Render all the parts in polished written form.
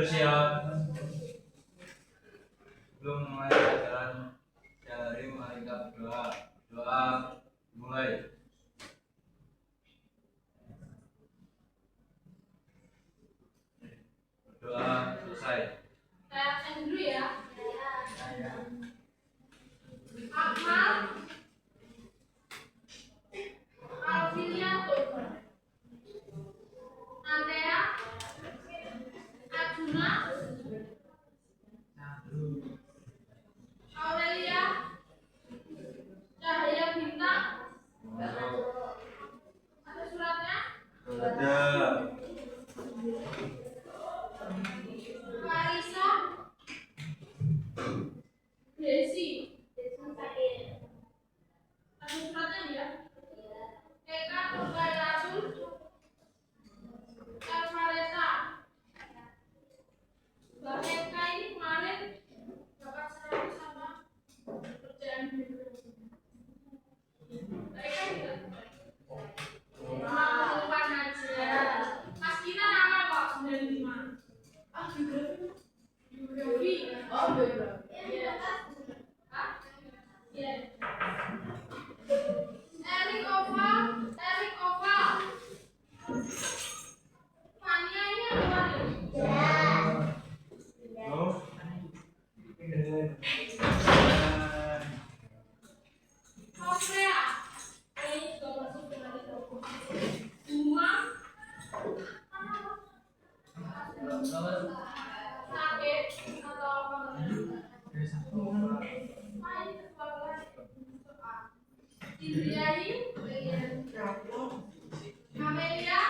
Bersiap. Belum mulai pelajaran dari mulai berdoa. Doa mulai. Berdoa selesai. Saya dulu ya. Akmal Alfiliato Andrea Arjuna Aurelia Cahaya Bintang. Ada suratnya? Ada. Clarissa Desi. Ada suratnya ya? Eka Nurgailatul Elvareta. Mbak Eka ini kemarin dapat serang sama kerjaan dulu. Mbak Eka juga lupa aja. Mas Gina nama kok 95. Ah, Yogi. Oh, biografi. Iya. Hah? Iya. Erik Oval. Fania ini apa ya? Oh. Korea. Ini juga masuk dengan itu. Bunga. Sakit atau apa namanya? Indriani. Amelia.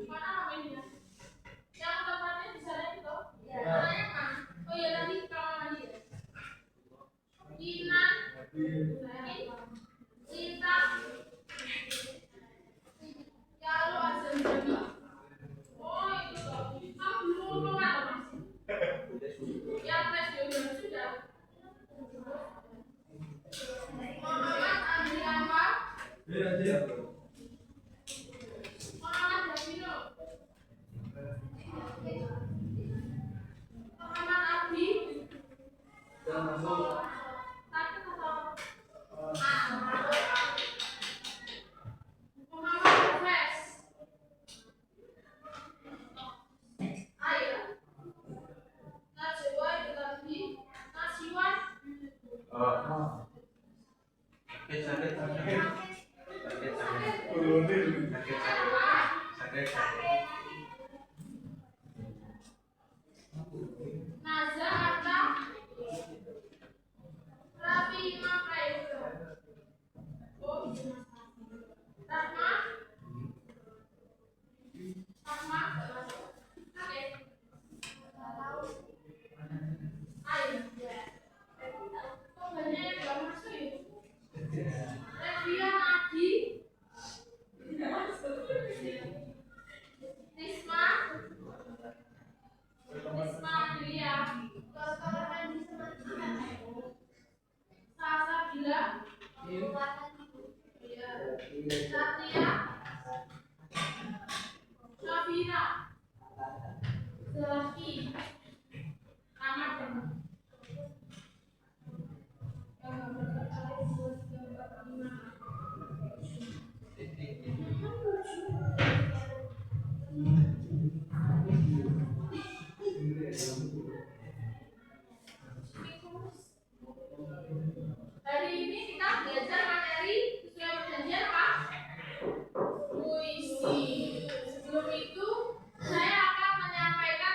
Mana Amelia? Yang tempatnya di sana itu? Namanya kan? Oh iya tadi kamar mandi ya. Kinan. Cinta. Ya lu asal jadi. Oh itu toh. Kamu belum ngomong apa mas? Yang tes juga sudah. Muhammad Andrianwar. Iya. Muhammad Davino. Muhammad Abdi. Takut atau Muhammad Hafiz. Ayo. Najwa itu tadi. Nasiwan. Oh. Sakit. Naza Arta. Raffi Imam Prayogo. Oh, Rahma. Oke. Ayo. Kok banyak yang belum masuk ya? Revian Adi. Risma Andria. Sasa Bila. Satria. Safira. Zelaki. Ahmad. Hari ini kita belajar materi sesuai perjanjian apa? Puisi. Sebelum itu saya akan menyampaikan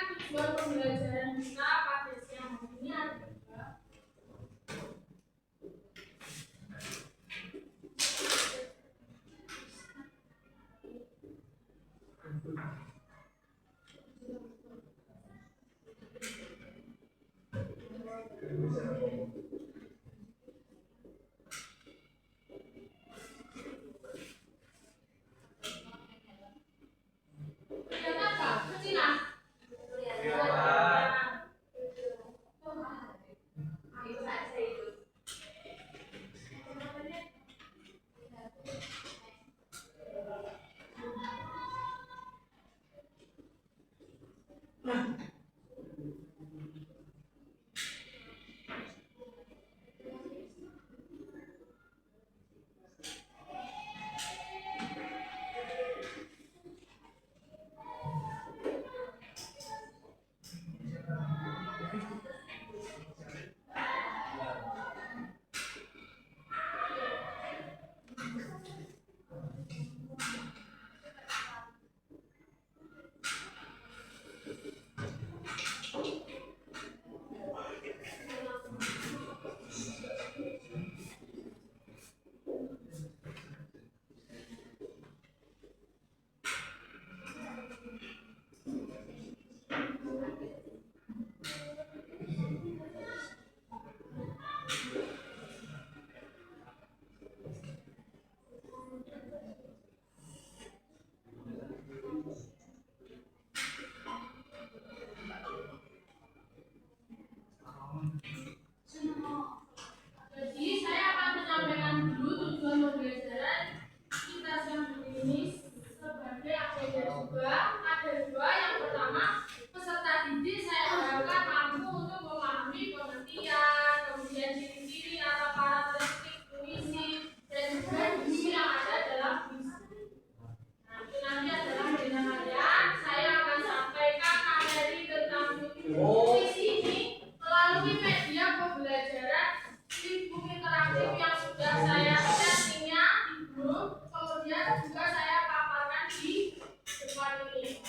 kemudian juga saya paparkan di depan ini.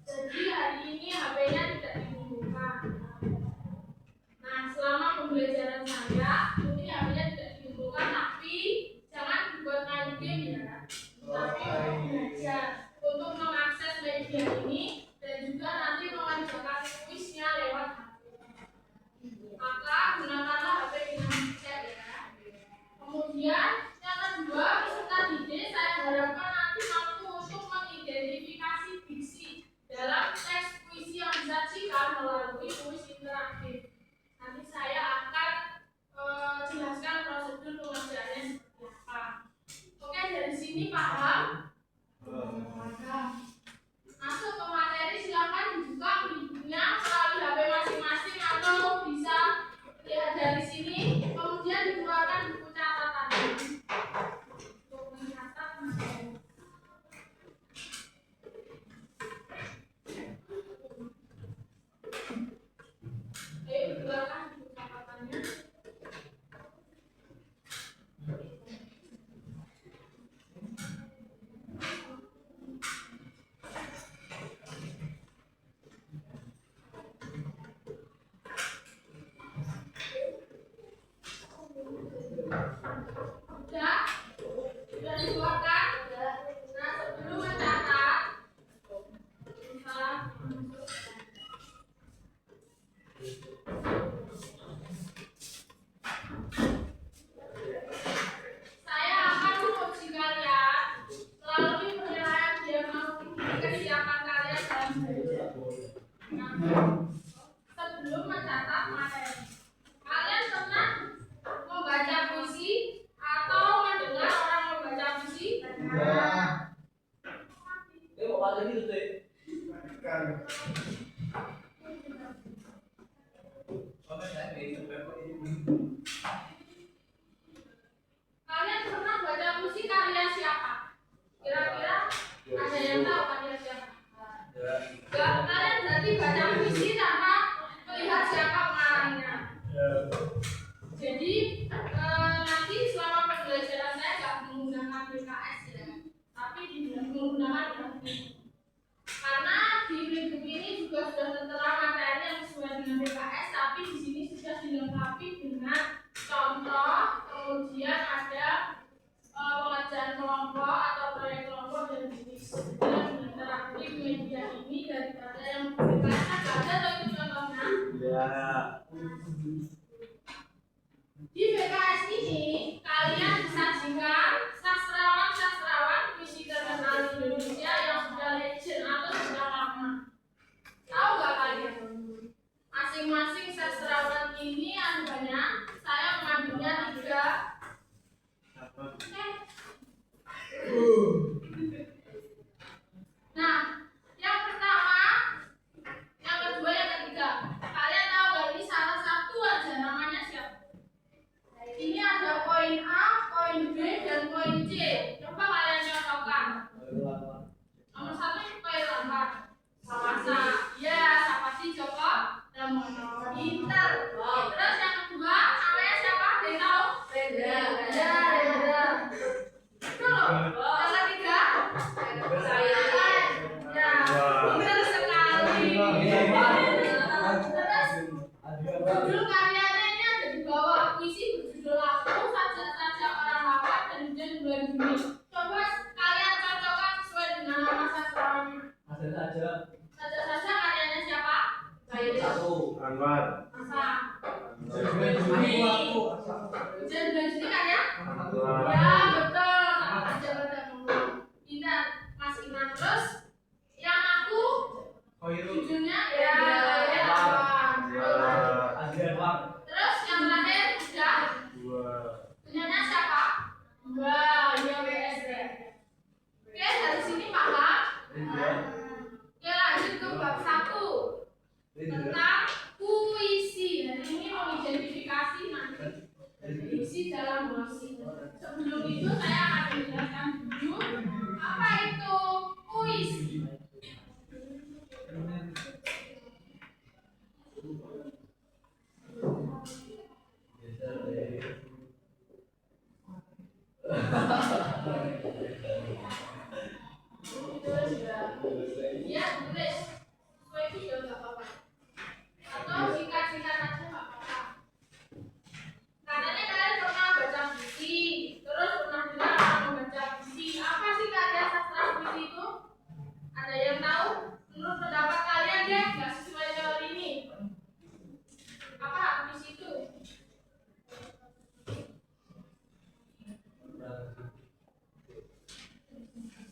Jadi hari ini HP-nya tidak dihubungkan. Nah, selama pembelajaran saya ini HP-nya tidak dihubungkan, tapi jangan dibuat main game ya, tapi untuk belajar, untuk mengakses media ini dan juga nanti mengerjakan kuisnya lewat HP. Maka gunakanlah HP dengan bijak ya. Kemudian yang kedua, peserta didik saya harapkan nanti mampu untuk mengidentifikasi diksi dalam teks puisi yang disajikan melalui kuis interaktif. Nanti saya akan jelaskan prosedur pengerjaannya seperti apa. Oke, dari sini paham? Masuk ke materi, silakan dibuka bukunya melalui HP masing-masing atau bisa lihat dari sini, kemudian dikeluarkan buku catatan untuk mencatat materi. Ayo dikeluarkan buku catatannya. Sudah dikeluarkan. Nah, sebelum mencatat, saya akan menguji kalian melalui penilaian diagnostik kesiapan kalian dalam belajar. Nah, sebelum mencatat materi, kalian pernah membaca puisi atau mendengar orang membaca puisi? Kalian pernah baca puisi karya siapa? Kira-kira ada yang tahu karya siapa? Enggak, kalian berarti baca puisi tanpa melihat siapa pengarangnya. Jadi nanti selama pembelajaran saya nggak menggunakan BKS ya, tapi menggunakan grafik. Karena di buku ini juga sudah tertera materi yang sesuai dengan BKS, tapi di sini sudah dilengkapi dengan contoh, kemudian ada pengerjaan kelompok atau proyek kelompok dan bisnis. Lebih interaktif media ini daripada yang BKS. Ada atau itu contohnya? Ya. Di BKS ini kalian disajikan sastrawan-sastrawan puisi terkenal di Indonesia yang sudah legend atau sudah lama. Tahu nggak kalian? Masing-masing sastrawan ini ada banyak. Saya mengambilnya 3. Nah, yang pertama, yang kedua, yang ketiga. Kalian tahu nggak ini salah satu aja namanya siapa? Ini ada poin A, poin B, dan poin C. Coba kalian cocokkan. Nomor 1 itu poin lambat. Sawasa. Ya, Sapati Joko Damono. Pinter. Terus yang kedua, namanya siapa? Ada yang tahu? Rendra. Ya, Rendra. Betul loh. Yang ketiga? Saya. Ya, pinter sekali. Terus judul karyanya ini ada di bawah. Puisi berjudul Aku, Saja-saja Orang Lawan, dan Hujan Bulan Juni. Coba kalian cocokkan sesuai dengan nama sastrawannya. Saja-saja karyanya siapa? Anwar. Masa. Anwar. Hujan Bulan Juni karya? Anwar. Ya, betul. Sama aja pada ngomong. Pintar, Mas Iman. Terus yang aku judulnya ya Terus yang terakhir sudah punyanya siapa? Wah, ya WS. Oke, dari sini paham? Oke, lanjut.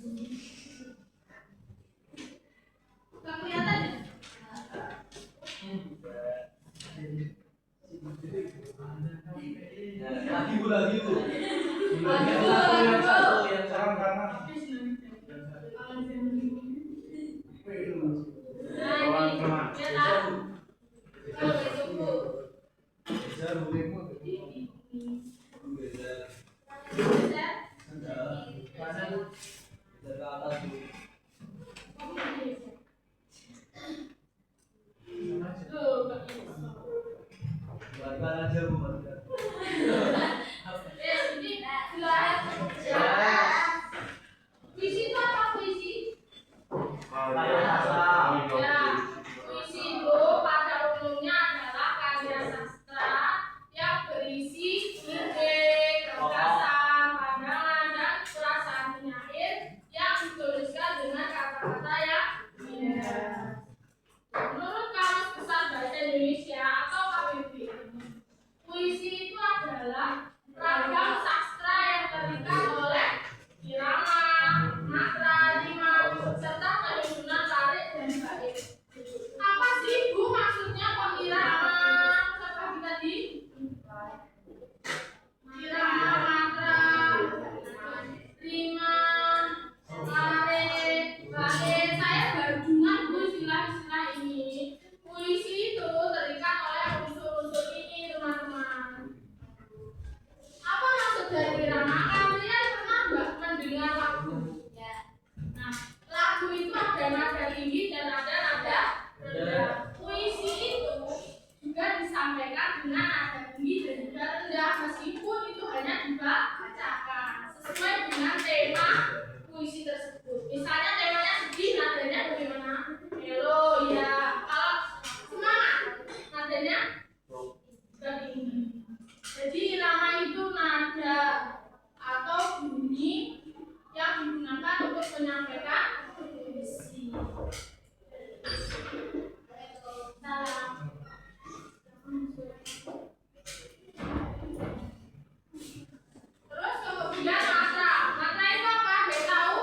Nggak kelihatan ya? Lagi bu. Lagi bu. Yang sekarang kanan. Nah, ini, ya tak? Kalau besok bu. Puisi itu apa puisi? Ya, puisi itu pada umumnya adalah karya sastra yang berisi ide, gagasan, pandangan, dan perasaan penyair yang dituliskan dengan kata-kata yang indah. Menurut Kamus Besar Bahasa Indonesia atau KBBI, puisi itu adalah ragam sastra yang terikat oleh irama, matra, rima, serta penyusunan tarik dan bait. Apa sih Bu maksudnya pengirama seperti tadi? Irama, matra, rima, tarik, bait. Saya baru dengar Bu istilah-istilah ini. Puisi itu terikat oleh unsur-unsur ini, teman-teman. Apa maksud dari irama? Kalian pernah nggak mendengar lagu? Nah, lagu itu ada nada tinggi dan ada nada rendah. Puisi itu juga disampaikan dengan nada tinggi dan juga rendah, meskipun itu hanya dibacakan sesuai dengan tema puisi tersebut. Misalnya temanya sedih, nadanya bagaimana? Melo, ya. Kalau semangat, nadanya tinggi. Jadi irama itu nada atau bunyi yang digunakan untuk menyampaikan puisi. Terus kemudian matra. Matra itu apa? Anda tahu?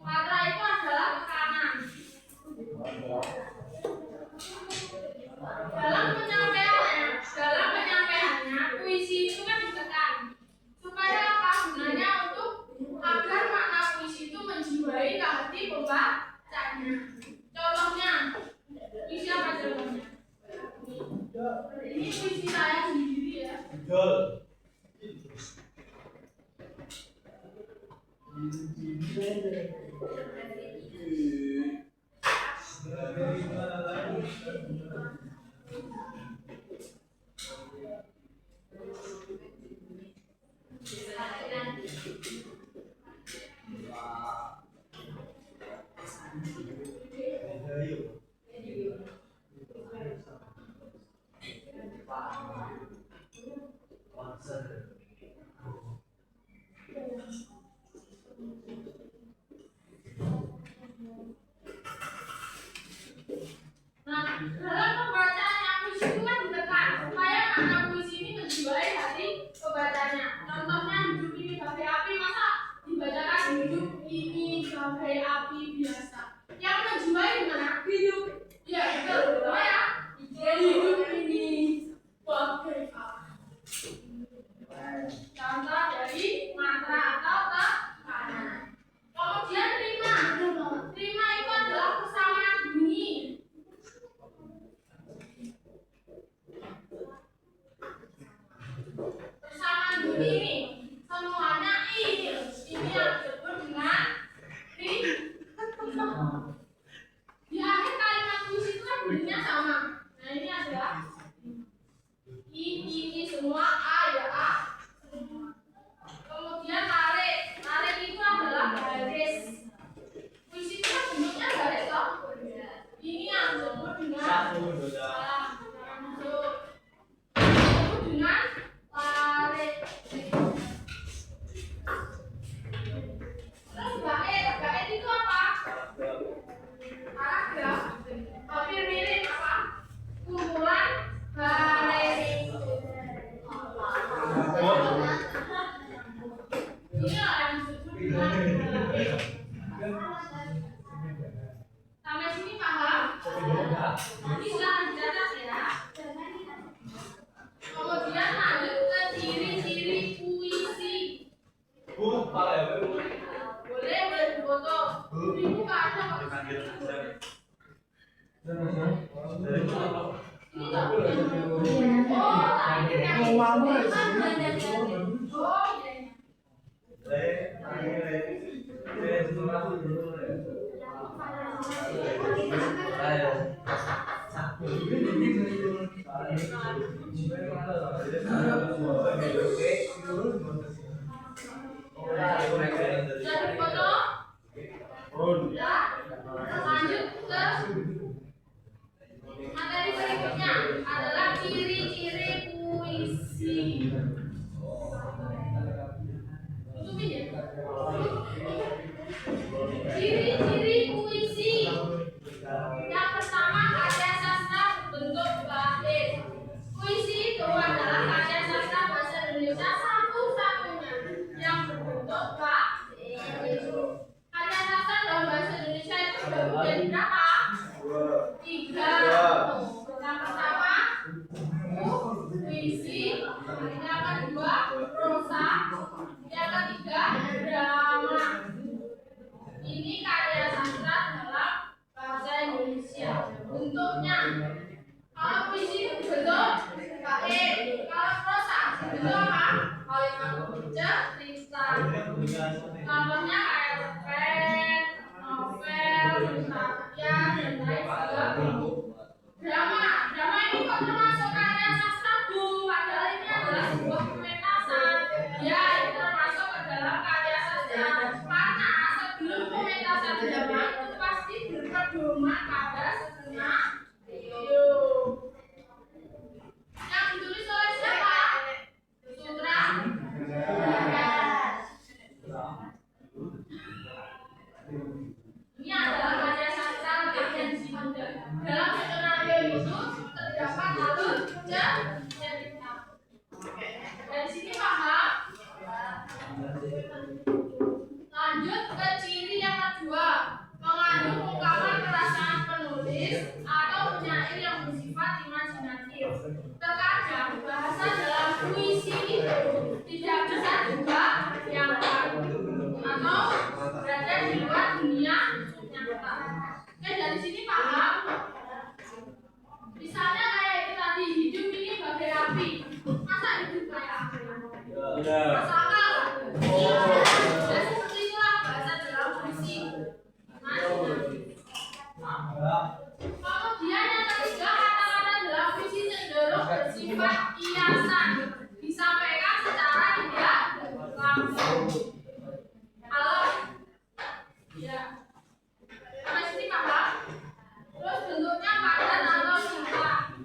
Matra itu adalah tekanan. Dalam penyampaiannya, puisi itu kan ditekan. Supaya apa? Gunanya untuk agar makna puisi itu menjiwai hati pembacanya. Contohnya, puisi apa contohnya? Ini puisi saya sendiri ya. Nah, dalam pembacaannya puisi itu kan ditekan supaya makna puisi ini menjiwai hati pembacanya. Contohnya hidup ini bagai api, masa dibacakan hidup ini bagai api biasa. Yang menjiwai gimana? Hidup. Ya betul, betul ya. Hidup ini bagai api. Contoh dari mantra atau tekanan. Kemudian rima. Rima itu adalah persamaan bunyi. Ini tak oh, tadi kan oh, jadi foto ya, lanjut ke materi berikutnya adalah ciri-ciri puisi. Tutupin ya. Ciri-ciri puisi. Yang pertama, karya sastra bentuk bait. Puisi itu adalah karya sastra bahasa Indonesia satu-satunya yang berbentuk bait. Karya sastra dalam bahasa Indonesia itu berbeda berapa? 3. Yang pertama puisi, yang kedua prosa, yang ketiga drama. Ini karya sastra dalam bahasa Indonesia. Bentuknya, kalau puisi bentuk bait, kalau prosa bentuk apa? Kalimat cerita. Contohnya kayak cerpen, novel, cerita rakyat, dan lain sebagainya. Drama ini kok termasuk karya sastra Bu? Padahal ini adalah sebuah pementasan. Ya, itu termasuk ke dalam karya sastra. Karena sebelum pementasan drama itu pasti berpedoman pada skenario. Yang ditulis oleh siapa? Ini adalah karya sastra agensi muda. Dalam skenario itu terdapat alur cerita. Dari sini paham? Lanjut ke ciri yang kedua, mengandung ungkapan perasaan penulis atau penyair yang bersifat imajinatif. Terkadang bahasa dalam puisi itu tidak bisa juga yang atau berada di luar dunia nyata. Oke, dari sini paham? Misalnya kayak itu tadi, hidup ini bagai api. Masa hidup kayak api? Masa akal? Ya seperti itulah bahasa dalam puisi. Kemudian yang ketiga, kata-kata dalam puisi cenderung bersifat kiasan, disampaikan secara tidak langsung. Halo? Ya. Sampai sini paham? Terus bentuknya padat atau singkat.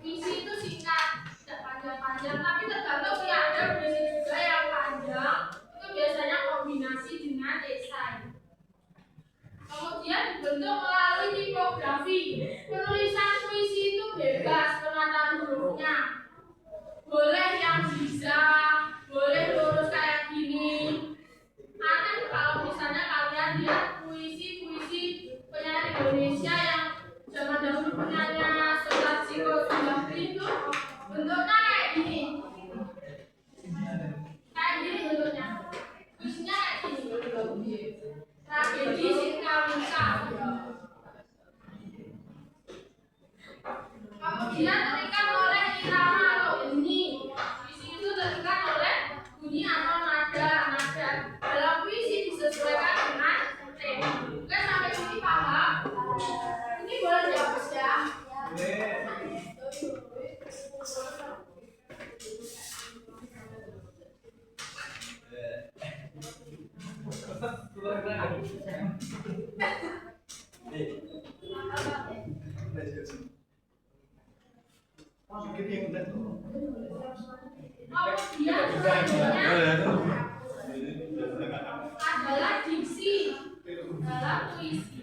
Puisi itu singkat, tidak panjang-panjang, tapi tergantung ya, ada puisi juga yang panjang. Itu biasanya kombinasi dengan esai. Kemudian dibentuk melalui tipografi. Penulisan puisi itu bebas penataan hurufnya. Boleh yang zigzag, boleh lurus kayak gini. Aneh kalau misalnya kalian lihat puisi-puisi penyair Indonesia yang zaman dahulu punyanya Soekarno Subagri itu bentuknya kayak gini. Kayak gini bentuknya. Puisinya kayak gini. Tragedi Sinta-Winka. Kemudian terikat oleh irama atau bunyi. Puisi itu terikat oleh bunyi atau nada. Dalam puisi disesuaikan dengan tema. Oke, sampai sini paham? Ini boleh dihapus ya? Kemudian selanjutnya adalah diksi dalam puisi.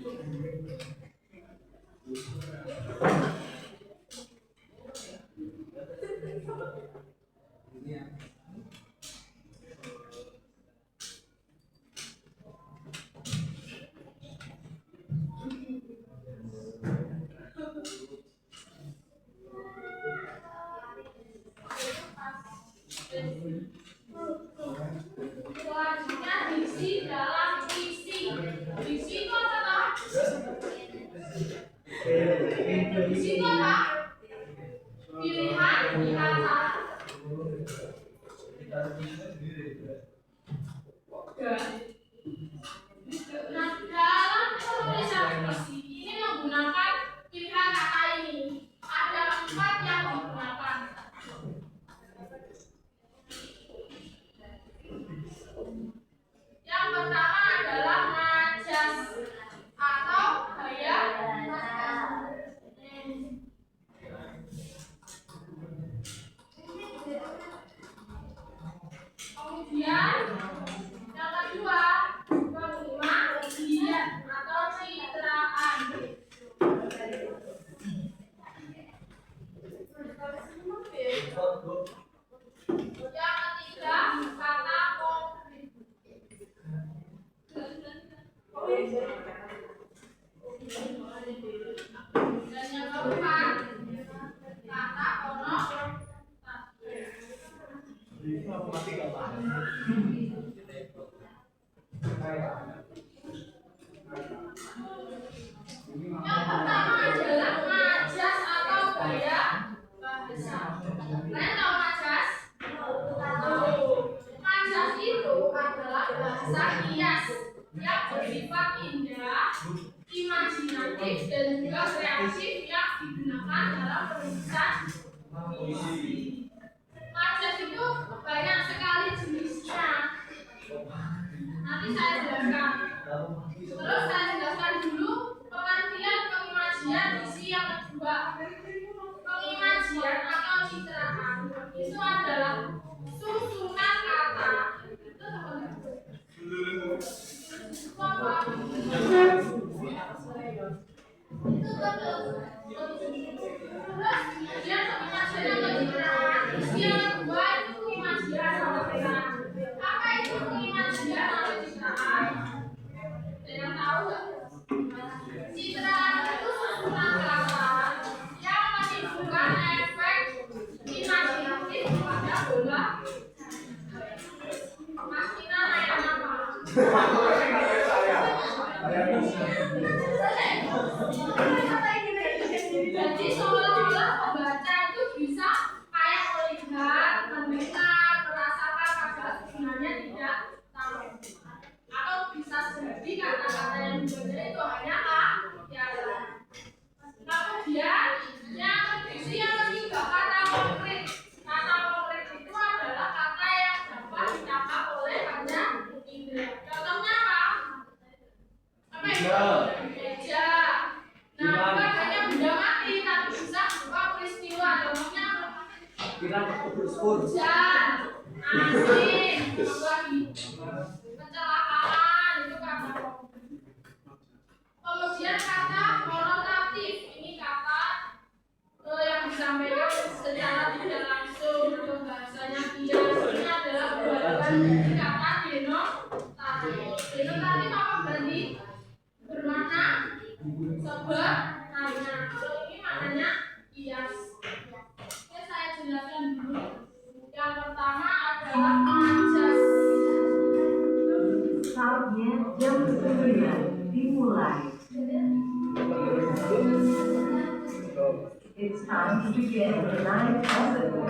Selanjutnya diksi dalam puisi. Diksi itu apa? Dan yang keempat, kata konotatif. Yang pertama adalah majas atau gaya bahasa. Kalian tahu majas? Majas itu adalah bahasa kias yang bersifat indah, imajinatif, dan juga kreatif yang digunakan dalam penulisan puisi. Majas itu banyak sekali jenisnya. Nanti saya jelaskan. Terus saya jelaskan dulu pengertian pengimajian isi yang kedua. Pengimajian atau citraan itu adalah susunan kata. Itu apa? Terus kemudian pengimajian atau citraan isi yang kedua itu pengimajian atau citraan. Apa itu pengimajian atau citraan? Yang tahu nggak? Citraan itu susunan kata yang menimbulkan efek imajinatif pada bola. Mas Tina kayak apa? Jadi seolah-olah pembaca itu bisa kayak melihat, mendengar, merasakan padahal sebenarnya tidak tahu. Atau bisa jadi kata-kata yang dibaca itu hanya hayalan. Kemudian yang ketiga yang ketiga kata konkret. Kata konkret itu adalah kata yang dapat ditangkap oleh banyak indera. Contohnya apa? Apa itu? Meja. Nah, bukan hanya benda mati, tapi bisa berupa peristiwa. Contohnya Hujan, angin, kecelakaan, itu kata konkret. Kemudian kata konotatif, ini kata yang disampaikan secara tidak langsung atau bahasanya bias. Ini adalah pembaruan dari kata denotatif. Denotatif apa berarti? Bermakna sebenarnya. Kalau ini maknanya bias. Oke, saya jelaskan dulu. Yang pertama adalah majas. Saatnya jam 9 dimulai. It's time to begin the ninth lesson.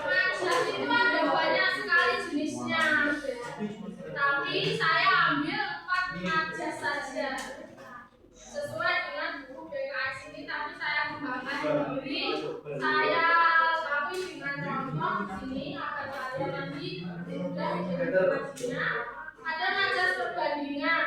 Majas itu ada banyak sekali jenisnya, tapi saya ambil 4 majas saja sesuai dengan buku BKS ini. Tapi saya kembangkan sendiri, saya tapi dengan contoh di sini agar kalian nanti mudah mengertinya. Ada majas perbandingan.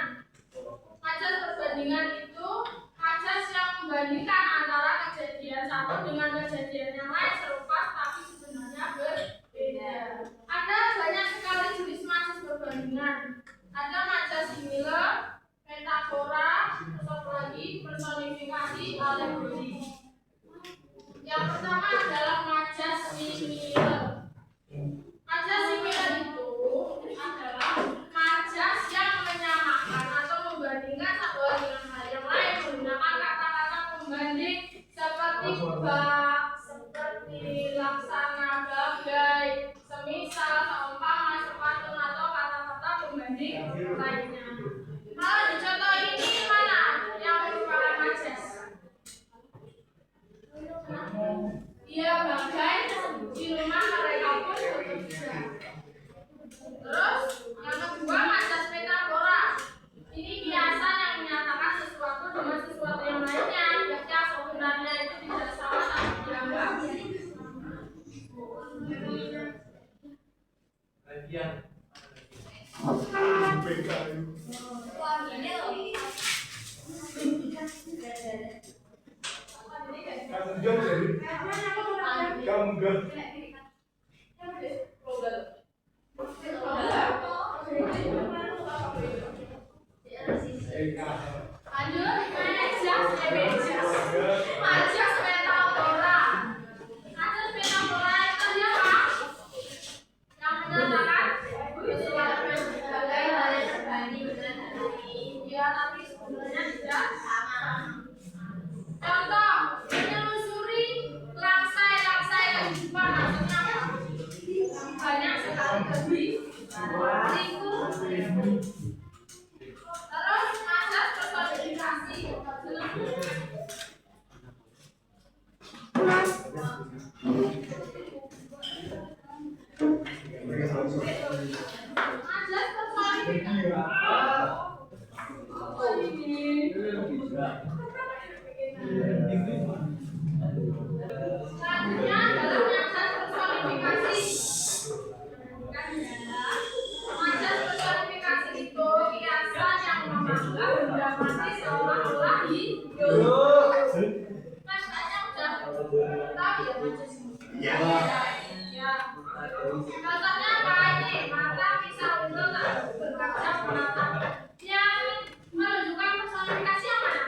Majas perbandingan itu majas yang membandingkan antara kejadian satu dengan kejadian yang lain serupa tapi sebenarnya berbeda. Ada banyak sekali jenis majas perbandingan. Ada majas similar, metafora, lagi personifikasi, alegori. Yang pertama adalah majas similar. Majas similar itu adalah majas yang menyamakan atau membandingkan satu hal dengan hal yang lain menggunakan kata-kata pembanding seperti bak, seperti laksana, bagai, semisal, seumpama, sepatutnya atau kata-kata pembanding lainnya. Kalau di contoh ini mana yang merupakan majas? Dia bagai di rumah mereka pun bekerja. Terus yang kedua majas metafora. Ini kiasan yang menyatakan sesuatu dengan sesuatu yang lainnya. Yang sebenarnya itu tidak sama tapi dianggap lanjut majas metafora. Majas metafora itu dia apa? Ya. Contohnya apa ini? Mata pisau unggul tak berkaca menatap. Yang menunjukkan personifikasi yang mana?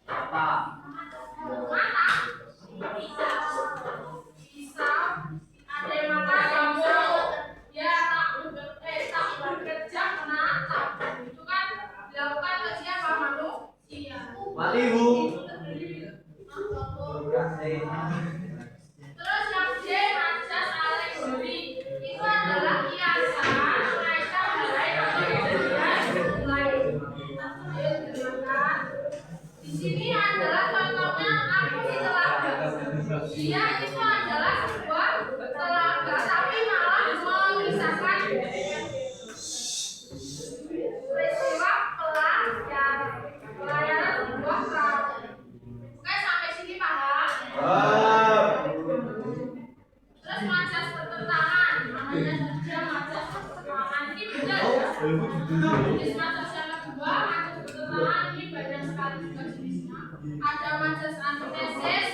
Apa? Mata. Pisau. Ada yang mata, ada yang pisau. Ya tak bekerja menatap. Itu kan dilakukan oleh siapa? Manusia. Mati, Bu. Terus yang D, majas alegori itu adalah kiasan mengaitkan nilai atau kejadian lain. Di sini adalah contohnya aku di telaga. Dia itu adalah sebuah telaga, tapi malah mengisahkan peristiwa pelayanan sebuah perahu. Oke, sampai sini paham? Terus majas pertentangan, namanya saja majas pertentangan. Ini beda ya. Jenis majas yang kedua, majas pertentangan ini banyak sekali juga jenisnya. Ada majas antitesis,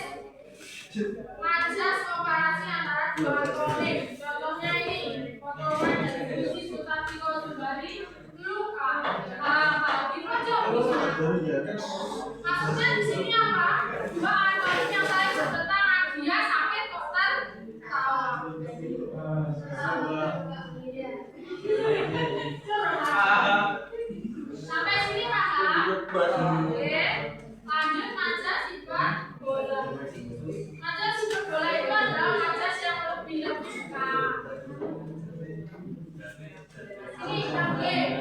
majas komparasi antara dua komik. Contohnya ini, potongan dari Gusti Sutatiko Sembari Luka. Itu aja bisa. Maksudnya di sini apa? Dua anonim yang saling bertentangan. Dia sakit kok tertawa. Sampai sini paham? Oke. Lanjut majas sifat bola. Majas sifat bola itu adalah majas yang lebih lengkap. Ini sampai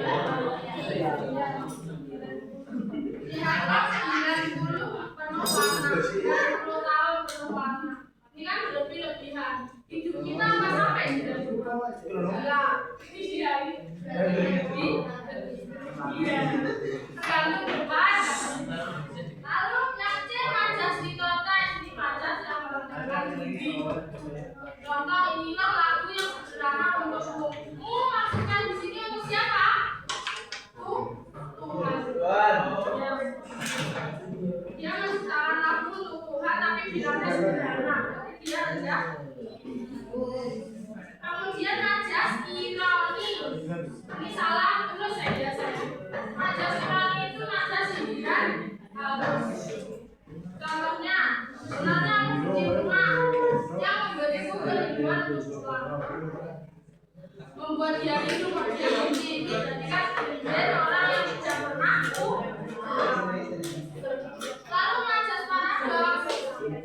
diharap 90 penuh warna, 90 tahun penuh warna. Ini kan berlebih-lebihan. Hidup kita apa sampai 90? Enggak. Ini dia ini. Tergantung depan. Lalu yang C, majas ditota. Ini majas yang merendahkan diri. Contoh inilah lagu yang sederhana untukmu. Maksudnya di sini untuk siapa? Tuhan. Dia menciptakan lagu untuk Tuhan, tapi bilangnya sederhana. Tapi dia rendah. Kemudian majas ironi. Ini salah terus saya biasanya. Majas ironi itu majas sindiran halus. Contohnya, sebenarnya aku punya rumah yang memberiku kerinduan untuk pulang. Membuat dia rindu pada dia benci. Jadi kan dia orang yang tidak pernah Lalu majas paradoks.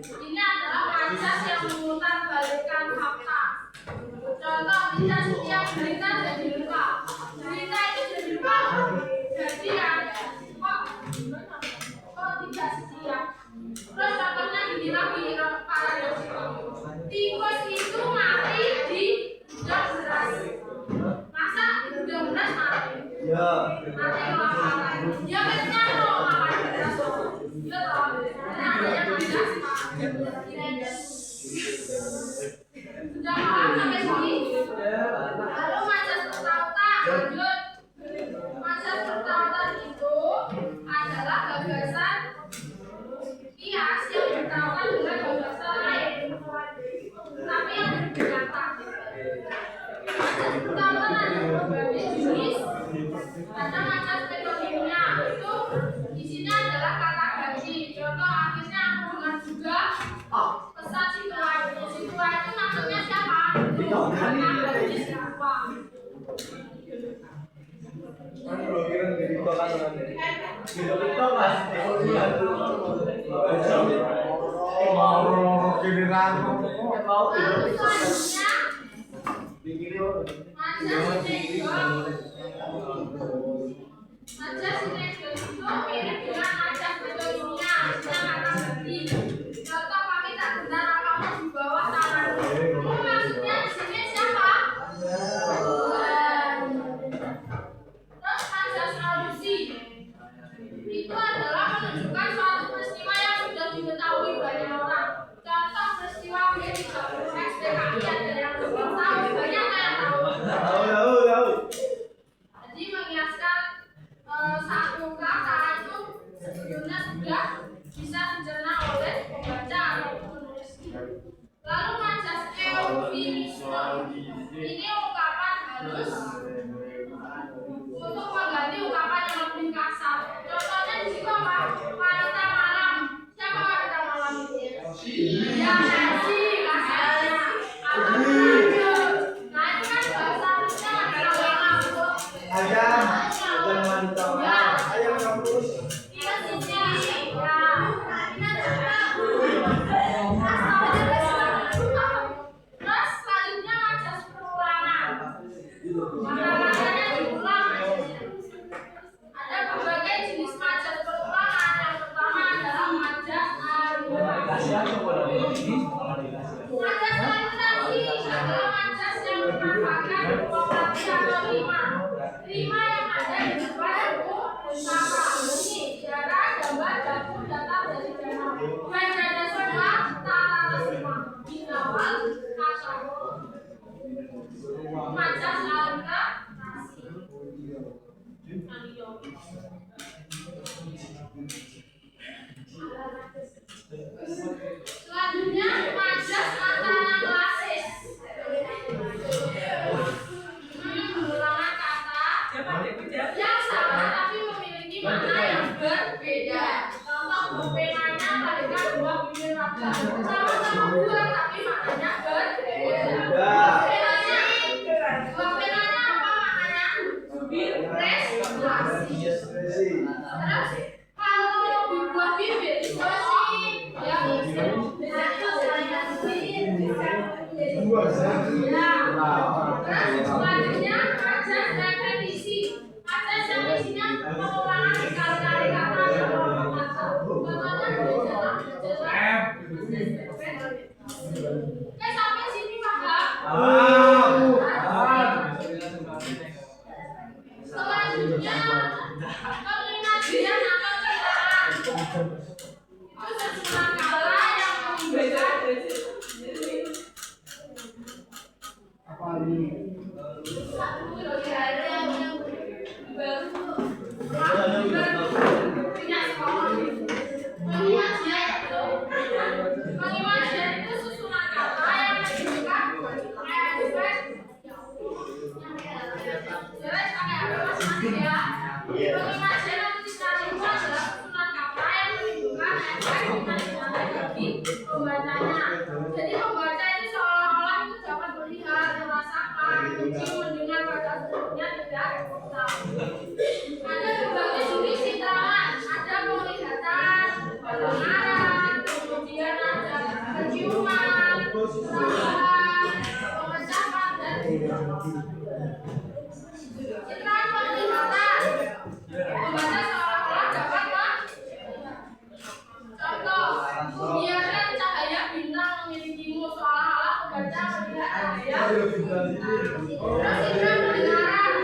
Ini adalah majas yang memutar balikkan fakta. Contoh, tidak setiap berita jadi lengkap. Berita itu jadi lengkap. Jadi ya, kok tidak setiap. Terus contohnya gini lagi paradoks itu. Tikus itu mati di gudang beras. Masa di gudang beras mati? Ya. Mati kelaparan. Ya benar loh makan beras. Iya loh. Namanya majas sudah paham sampai sini? Lalu majas pertautan. Lanjut. Majas pertautan itu adalah gagasan kias yang bertautan dengan gagasan lain, tapi yang berdekatan. Majas pertautan ada berbagai jenis. Ada majas metodenya, itu isinya adalah kata ganti. Contoh akhirnya aku dengar juga pesan Situa. Situa itu maksudnya siapa? Kata ganti siapa? Lalu selanjutnya majas sinekdot itu mirip dengan majas metodenya, isinya kata ganti. Contoh, kami tak benar kamu di bawah tanganmu. Maksudnya di sini siapa? Tuhan. Terus majas alusi itu adalah menunjukkan suatu peristiwa yang sudah diketahui banyak orang. Contoh peristiwa B30 SPKI ada yang belum tahu, banyak yang tahu. Jadi mengiaskan satu kak Ini ungkapan halus untuk mengganti ungkapan yang lebih kasar. Contohnya di situ apa? Wanita malam. Siapa wanita malam itu? Ya, Nancy, kasarnya. Atau raja. Nah, ini kan bahasa halusnya adalah malam. Ayam wanita malam. Ayam kampus. Ini sini. Ya. Terus selanjutnya majas perulangan. Maknanya diulang majasnya. Ada berbagai jenis majas perulangan. Yang pertama adalah majas argumentasi. Majas argumentasi adalah majas yang memanfaatkan properti atau rima. Rima yang ada di depan buku sama. Ini jarak, gambar, dapur, data dari channel. Baik ada semua, tata semua. Di awal kata majas argumentasi. Selanjutnya majas antarklasis. Pengulangan kata yang sama tapi memiliki makna yang berbeda. Contoh bepenanya bagaikan buah bibir raja. Sama-sama buah tapi maknanya berbeda. Buah penanya apa maknanya? Prestasi. Terus kalau buah bibir itu sih ya selanjutnya majas repetisi. Majas yang isinya pengulangan berkali-kali kata atau kata. Contohnya adalah Oke, sampai sini paham? Selanjutnya pengimajian atau ciptaan. Itu sesuatu kata yang membeda. Pengimajian itu susunan kata yang menunjukkan jelas pakai apa masing-masing ya. Pengimajian atau ciptaan itu adalah susunan kata yang menunjukkan efek imajinasi bagi pembacanya. Jadi pembaca ini seolah-olah itu dapat melihat, merasakan, mencium, mendengar pada sebelumnya tidak tahu. Ada berbagai jenis citraan, ada penglihatan, pendengaran, kemudian ada penciuman, perasaan, pengecapan dan citraan penglihatan. Pembaca seolah-olah dapat contoh, biarkan cahaya bintang memilikimu seolah-olah pembaca melihat cahaya. Terus indra pendengaran.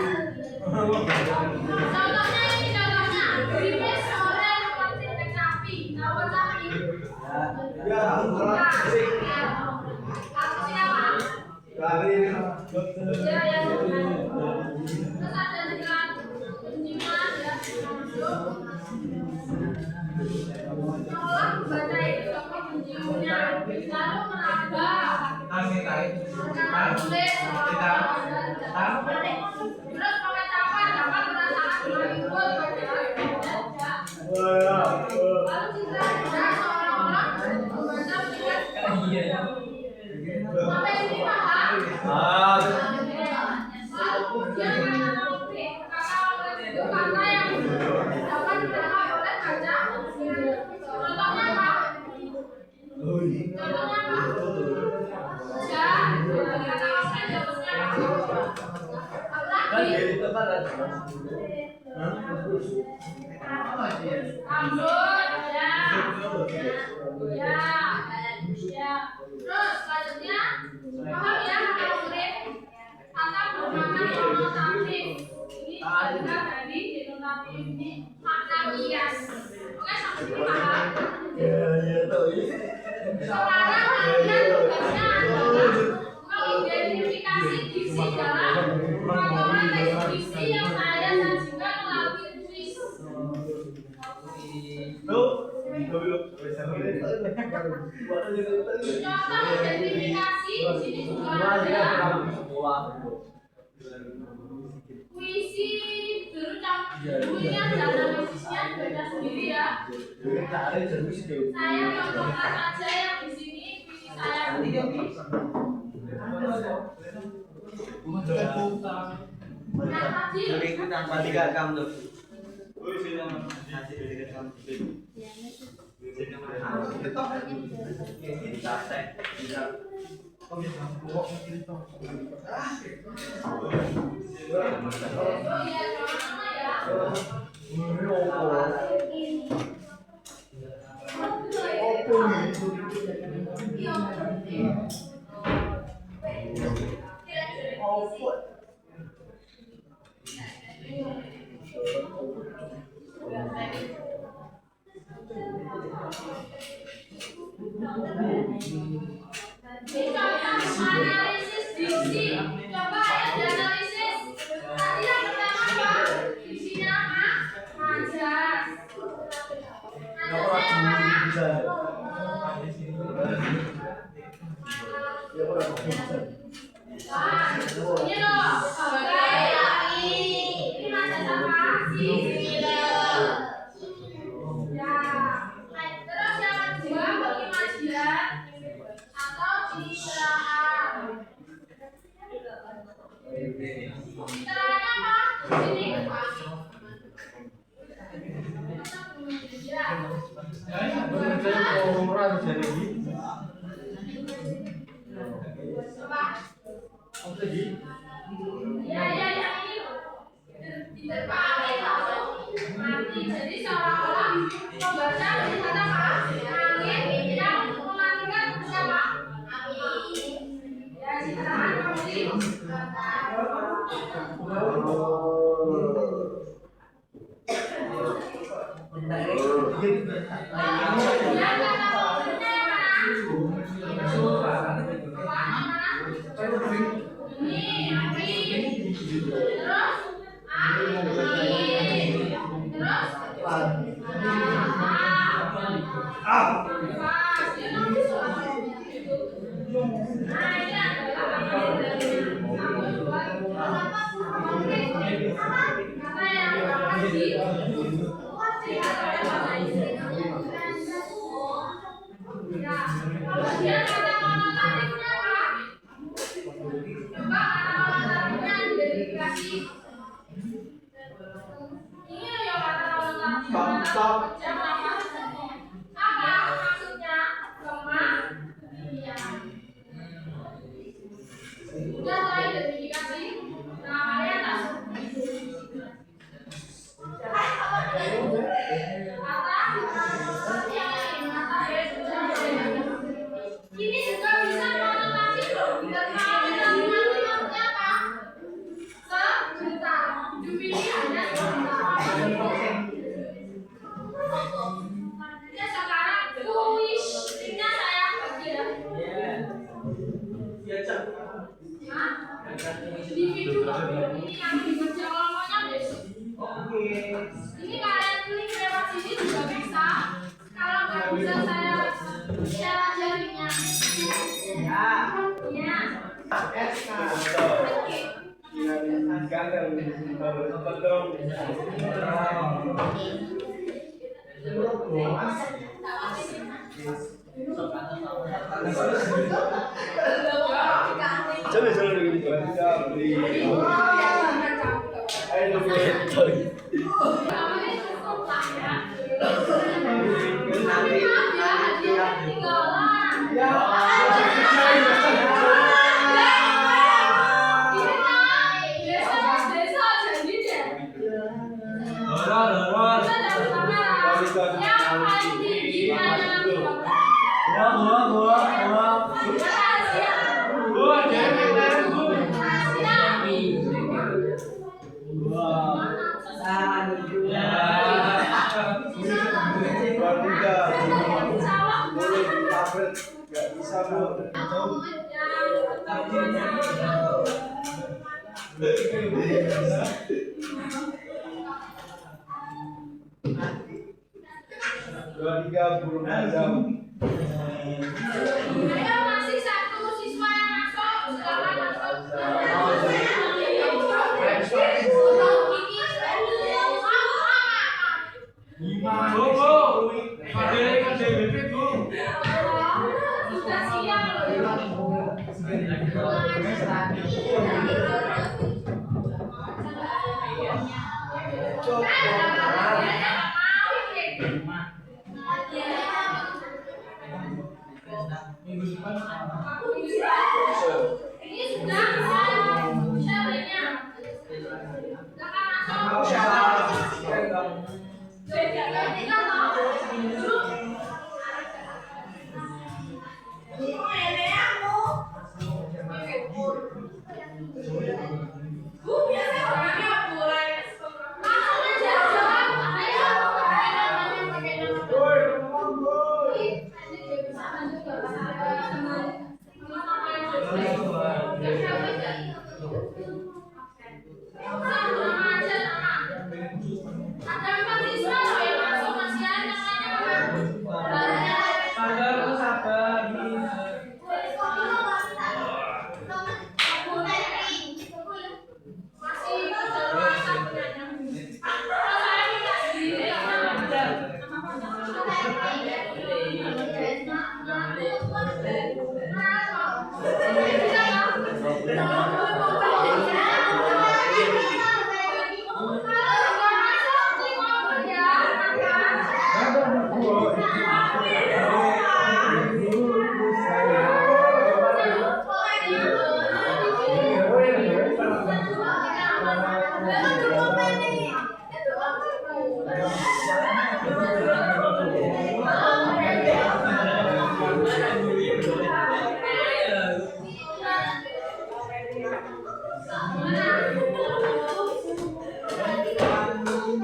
Contohnya ini contohnya, gerimis sore seperti kecapi. Tahu kecapi? Aku siapa? Ya, ya. Terus ada juga penciuman ya, masuk. Seolah membaca itu seperti penciumnya, lalu meraba. Menulis seolah-olah ada. Terus pengecapan dapat merasakan meliput padahal tidak. Lalu citra indra seolah-olah membaca melihat. Sampai sini paham? Lalu kemudian kata konkret. Kata konkret itu kata yang dapat ditangkap oleh baca. Contohnya apa? Contohnya apa? Ya, kata konkret contohnya apa? Apalagi? Rambut, ya. Terus selanjutnya, paham ya kata konkret? Kata bermakna denotatif. Ini juga dari denotatif ini makna kias. Oke, sampai sini paham? Sekarang kalian tugasnya adalah mengidentifikasi diksi dalam potongan teks diksi yang saya sajikan melalui kuis. identifikasi di sini juga ada puisi bunyinya dan analisisnya beda sendiri ya. Saya contohkan saja yang di sini puisi saya sendiri. Nah tadi analisis diksi. Coba ya dianalisis. Tadi yang pertama apa? Diksinya apa? Majas. Majasnya apa? Wah, ini loh. Ini majas apa? Ya. Terus yang kedua bagi majian atau citraan. Citraannya apa? Sini. Ya. Ya, yang ini diterpakai kalau mati. Jadi seolah-olah membaca melihat apa? Angin yang mematikan siapa? Ya, citraan pasti. Individu ini yang dikerja kelompoknya besok. Ini kalian klik lewat sini juga bisa. Kalau nggak bisa saya share jaringnya. Ya. Dua, tiga. Ayo burung azam. Ayo masih satu siswa yang masuk, silakan masuk. Sudah siap ini sudah syarenya.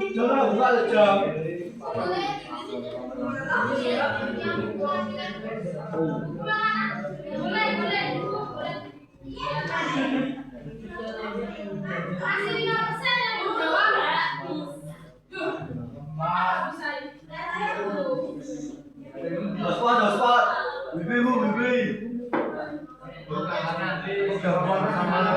Jangan buka jam. Daspot. Bibi. Udah sama lagi.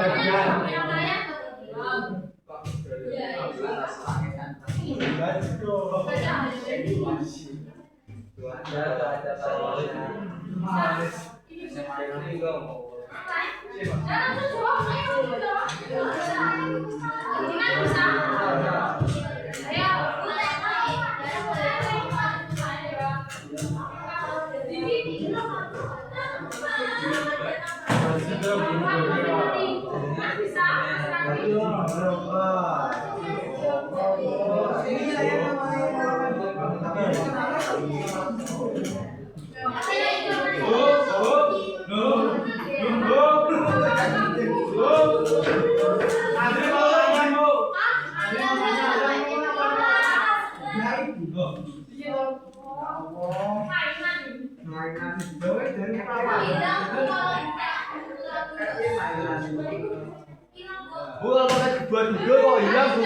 Bu, kalau pakai buat juga kok hilang, Bu.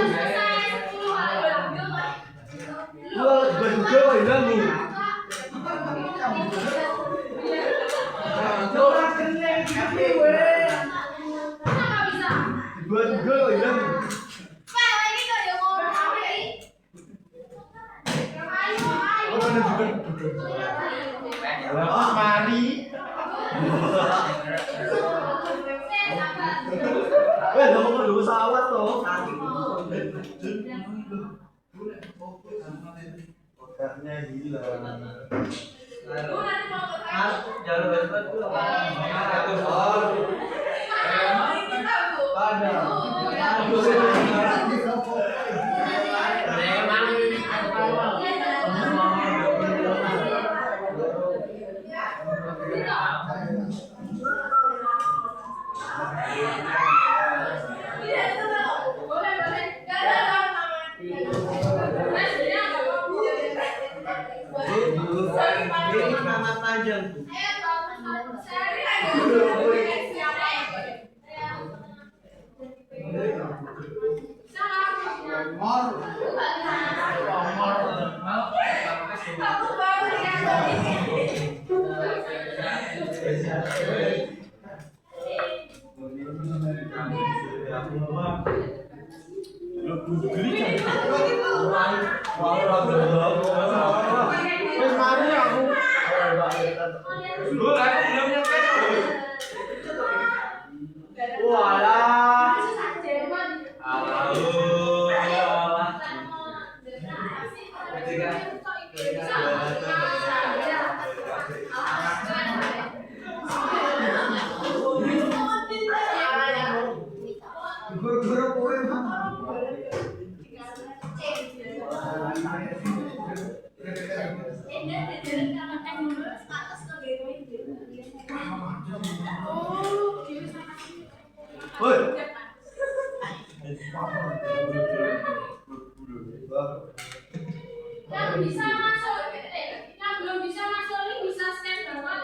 Bu, kalau buat juga kok hilang, Bu. Buat juga kok hilang, Bu. Oh, mari. Kamu mau dulu pesawat toh. Otaknya hilang. Jalur cepat tuh. Kamu baru ya? Wes mari aku. Dulu aku belum nyampe. Walah. Guru-guru kowe mah. Woi. Yang bisa masuk, yang belum bisa masuk ini bisa scan berapa?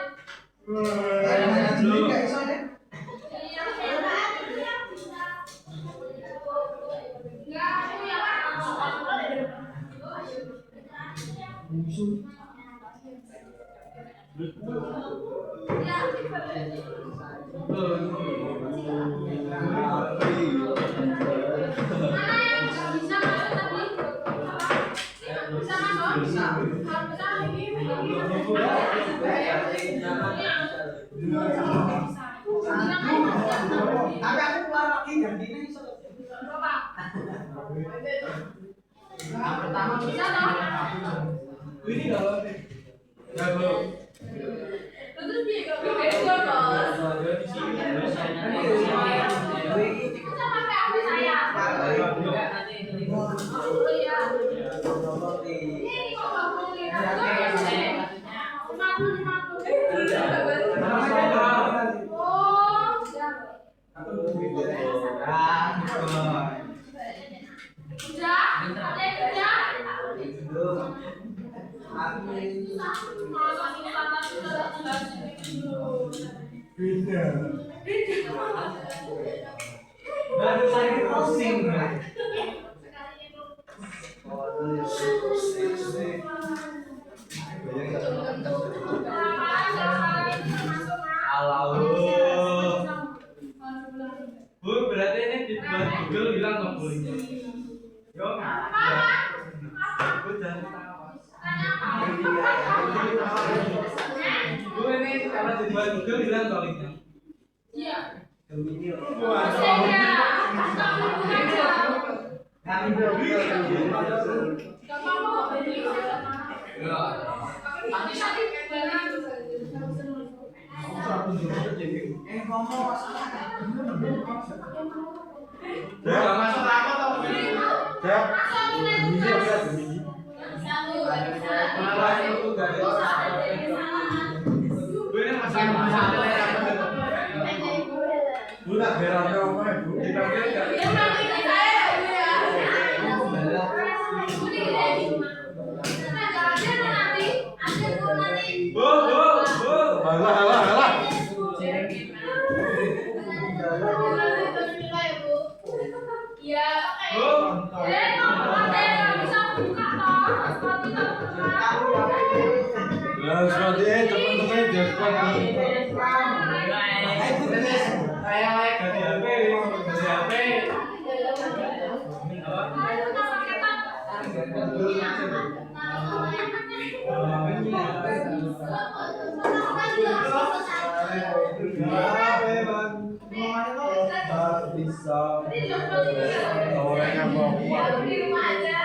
Baru saya pusing. Bu, berarti ini di Google bilang nggak boleh. Yo, Bu jangan tahu. Bu ini kalau di Google bilang toliknya. Iya. Masuk apa tau? Budak berapa orang itu? Dipanggil enggak? Alah. Ya, bisa buka toh. Lah, seperti teman-teman diskon. Kayak ganti HP. Bisa orangnya mau Di rumah aja.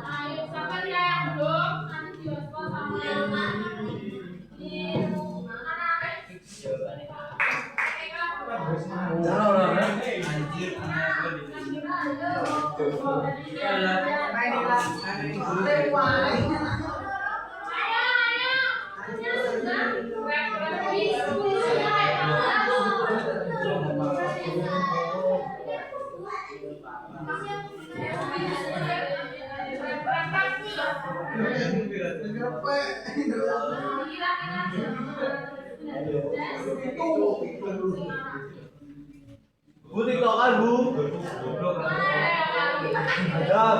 Ayo, sabar ya, belum nanti di hotspot sama yang Bu tiktokan bu. Goblok. Adam.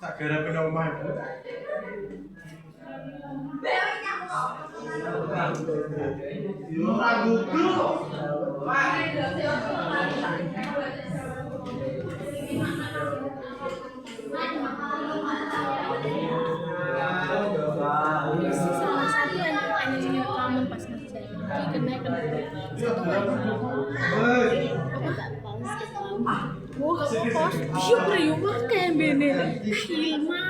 Tak kira penomah. Ragu dulu. Salah satu engineer kamu pas ngerjain kenaikan satu kali aku gak balas ke kamu wah kos siap lah yuk makan bene hilma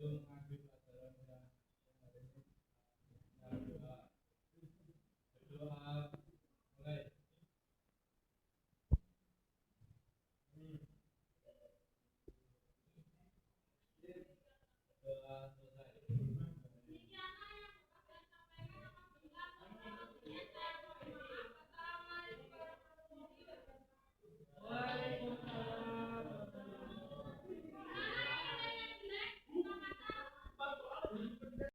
Belum